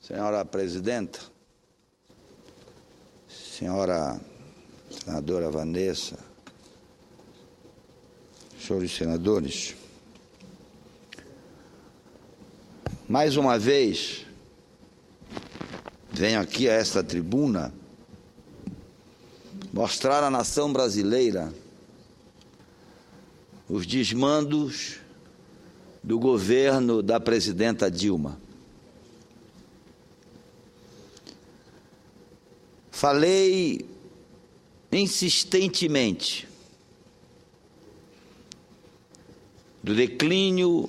Senhora presidenta, senhora senadora Vanessa, senhores senadores, mais uma vez venho aqui a esta tribuna mostrar à nação brasileira os desmandos do governo da presidenta Dilma. Falei insistentemente do declínio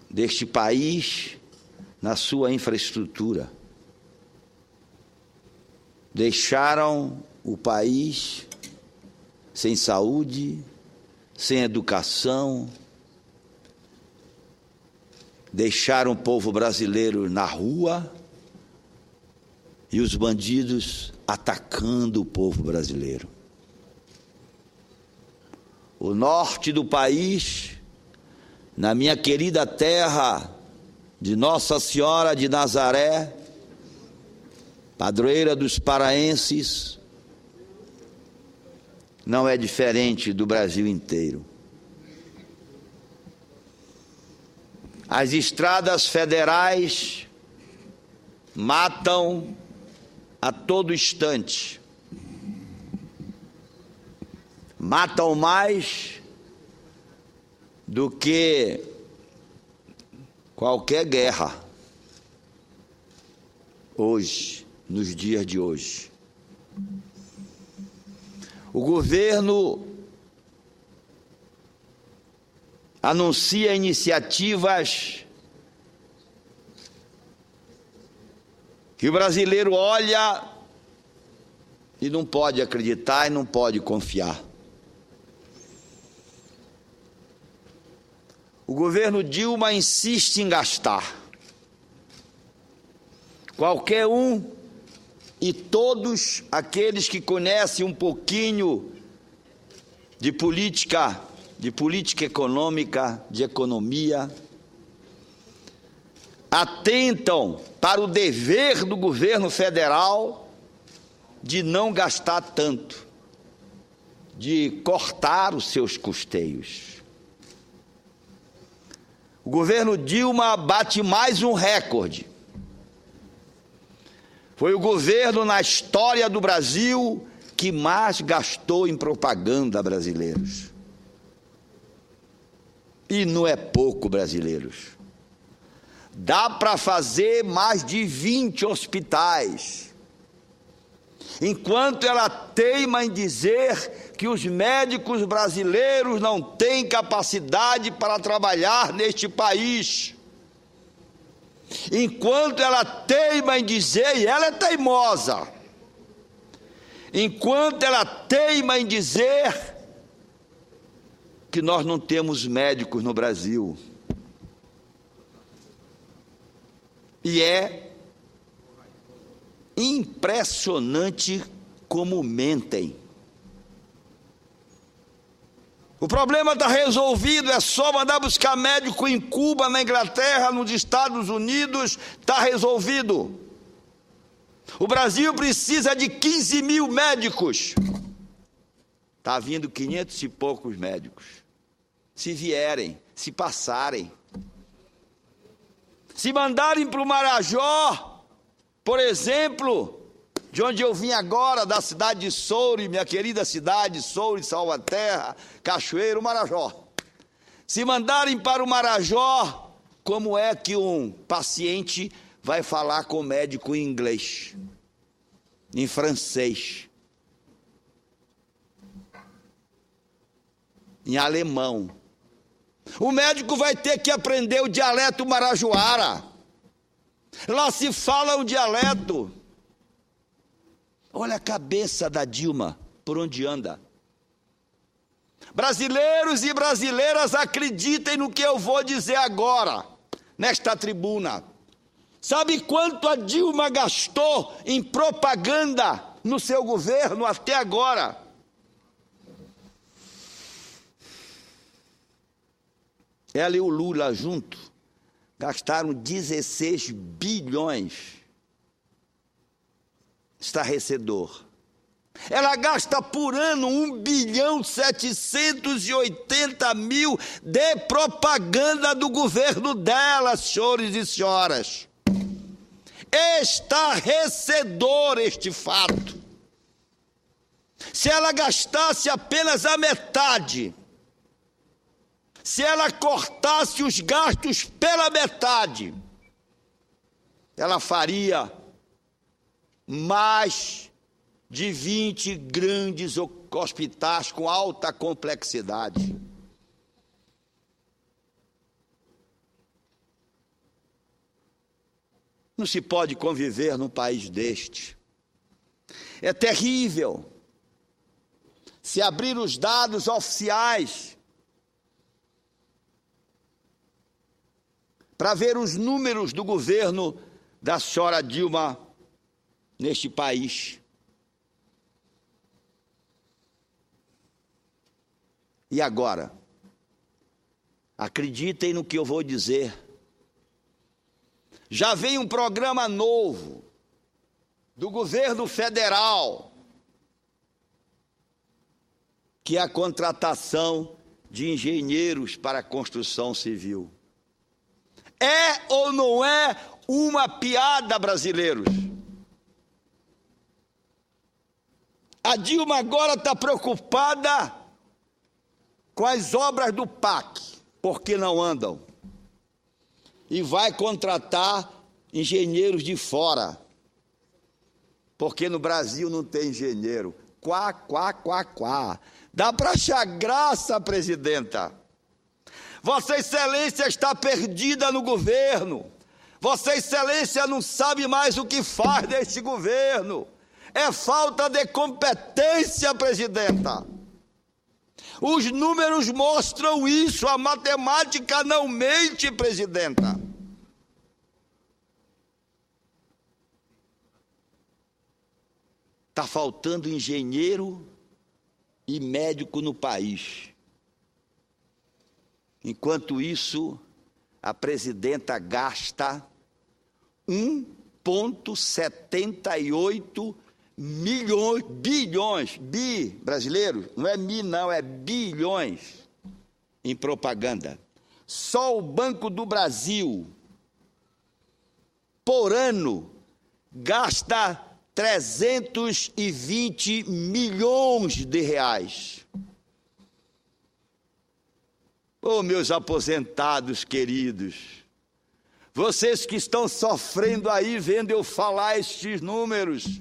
deste país na sua infraestrutura. Deixaram o país sem saúde, sem educação, deixaram o povo brasileiro na rua e os bandidos atacando o povo brasileiro. O norte do país, na minha querida terra de Nossa Senhora de Nazaré, padroeira dos paraenses, não é diferente do Brasil inteiro. As estradas federais matam a todo instante. Matam mais do que qualquer guerra hoje, nos dias de hoje. O governo anuncia iniciativas que o brasileiro olha e não pode acreditar e não pode confiar. O governo Dilma insiste em gastar. Qualquer um e todos aqueles que conhecem um pouquinho de política econômica, de economia, atentam para o dever do governo federal de não gastar tanto, de cortar os seus custeios. O governo Dilma bate mais um recorde. Foi o governo na história do Brasil que mais gastou em propaganda brasileiros. E não é pouco, brasileiros. Dá para fazer mais de 20 hospitais. Enquanto ela teima em dizer que os médicos brasileiros não têm capacidade para trabalhar neste país. Enquanto ela teima em dizer, e ela é teimosa, enquanto ela teima em dizer que nós não temos médicos no Brasil. E é impressionante como mentem. O problema está resolvido, é só mandar buscar médico em Cuba, na Inglaterra, nos Estados Unidos, está resolvido. O Brasil precisa de 15 mil médicos. Está vindo 500 e poucos médicos. Se vierem, se passarem. Se mandarem para o Marajó, por exemplo, de onde eu vim agora, da cidade de Soure, minha querida cidade, Soure, Salvaterra, Cachoeiro, Marajó. Se mandarem para o Marajó, como é que um paciente vai falar com o médico em inglês, em francês, em alemão? O médico vai ter que aprender o dialeto marajoara. Lá se fala o dialeto. Olha a cabeça da Dilma, por onde anda. Brasileiros e brasileiras, acreditem no que eu vou dizer agora, nesta tribuna. Sabe quanto a Dilma gastou em propaganda no seu governo até agora? Ela e o Lula junto gastaram 16 bilhões. Estarrecedor. Ela gasta por ano 1.780.000.000 de propaganda do governo dela, senhores e senhoras. Estarrecedor este fato. Se ela gastasse apenas a metade, se ela cortasse os gastos pela metade, ela faria mais de 20 grandes hospitais com alta complexidade. Não se pode conviver num país deste. É terrível. Se abrir os dados oficiais para ver os números do governo da senhora Dilma neste país. E agora? Acreditem no que eu vou dizer. Já vem um programa novo do governo federal, que é a contratação de engenheiros para a construção civil. É ou não é uma piada, brasileiros? A Dilma agora está preocupada com as obras do PAC, porque não andam. E vai contratar engenheiros de fora, porque no Brasil não tem engenheiro. Quá, quá, quá, quá. Dá para achar graça, presidenta. Vossa Excelência está perdida no governo. Vossa Excelência não sabe mais o que faz deste governo. É falta de competência, presidenta. Os números mostram isso, a matemática não mente, presidenta. Está faltando engenheiro e médico no país. Enquanto isso, a presidenta gasta 1,78 bilhões, brasileiros, não é não, é bilhões em propaganda. Só o Banco do Brasil, por ano, gasta 320 milhões de reais. Oh, meus aposentados queridos, vocês que estão sofrendo aí, vendo eu falar estes números,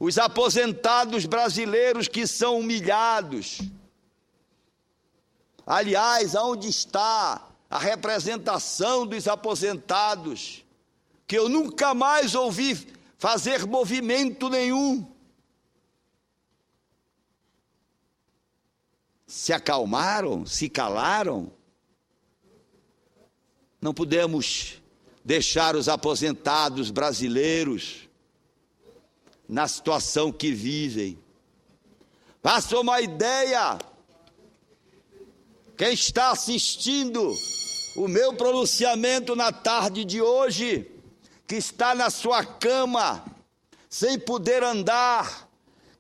os aposentados brasileiros que são humilhados. Aliás, aonde está a representação dos aposentados, que eu nunca mais ouvi fazer movimento nenhum? Se acalmaram, se calaram? Não podemos deixar os aposentados brasileiros na situação que vivem. Faça uma ideia, quem está assistindo o meu pronunciamento na tarde de hoje, que está na sua cama, sem poder andar,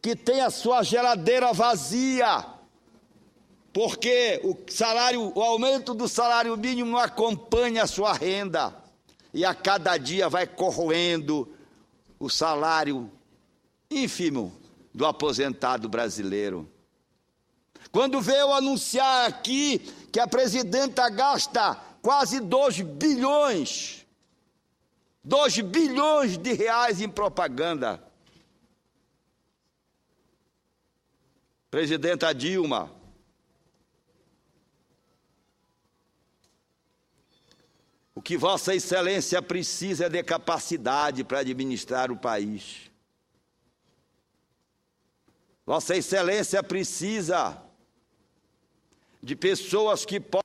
que tem a sua geladeira vazia, porque o aumento do salário mínimo não acompanha a sua renda, e a cada dia vai corroendo o salário ínfimo do aposentado brasileiro. Quando veio anunciar aqui que a presidenta gasta quase 2 bilhões de reais em propaganda. Presidenta Dilma, o que Vossa Excelência precisa é de capacidade para administrar o país. Vossa Excelência precisa de pessoas que possam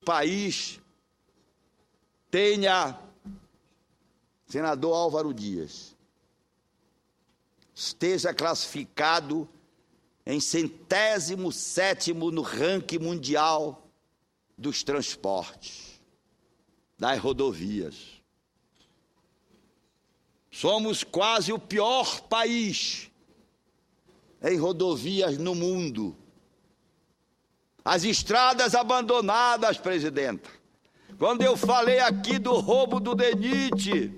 país tenha senador Álvaro Dias, esteja classificado em 107º no ranking mundial dos transportes, das rodovias. Somos quase o pior país em rodovias no mundo. As estradas abandonadas, presidenta. Quando eu falei aqui do roubo do DENIT,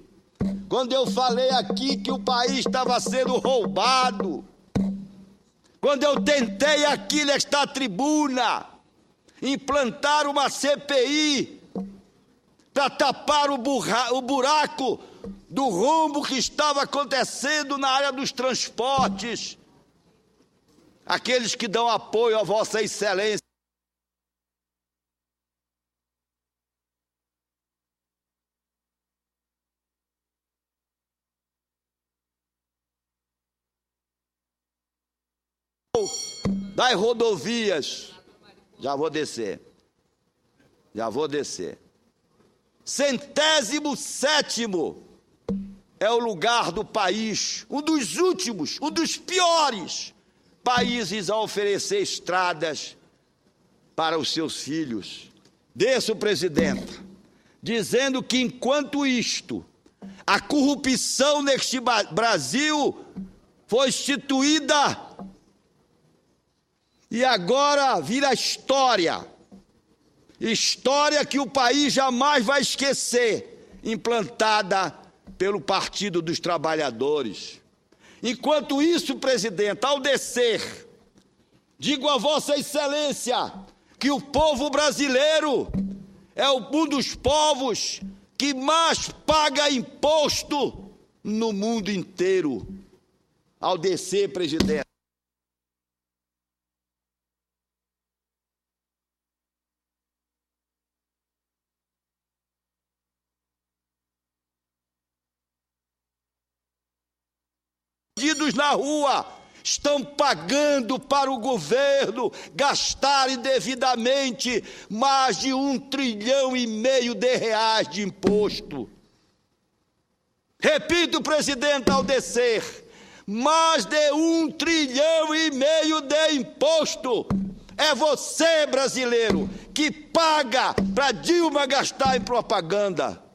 quando eu falei aqui que o país estava sendo roubado, quando eu tentei aqui nesta tribuna implantar uma CPI para tapar o buraco do rombo que estava acontecendo na área dos transportes, aqueles que dão apoio a Vossa Excelência das rodovias, já vou descer, 107º é o lugar do país, um dos últimos, um dos piores países a oferecer estradas para os seus filhos. Desço, presidente, dizendo que enquanto isto, a corrupção neste Brasil foi instituída e agora vira história que o país jamais vai esquecer, implantada pelo Partido dos Trabalhadores. Enquanto isso, presidente, ao descer, digo a Vossa Excelência que o povo brasileiro é um dos povos que mais paga imposto no mundo inteiro. Ao descer, presidente, bandidos na rua estão pagando para o governo gastar indevidamente mais de R$1,5 trilhão de imposto. Repito, presidente, ao descer, mais de R$1,5 trilhão de imposto. É você, brasileiro, que paga para Dilma gastar em propaganda.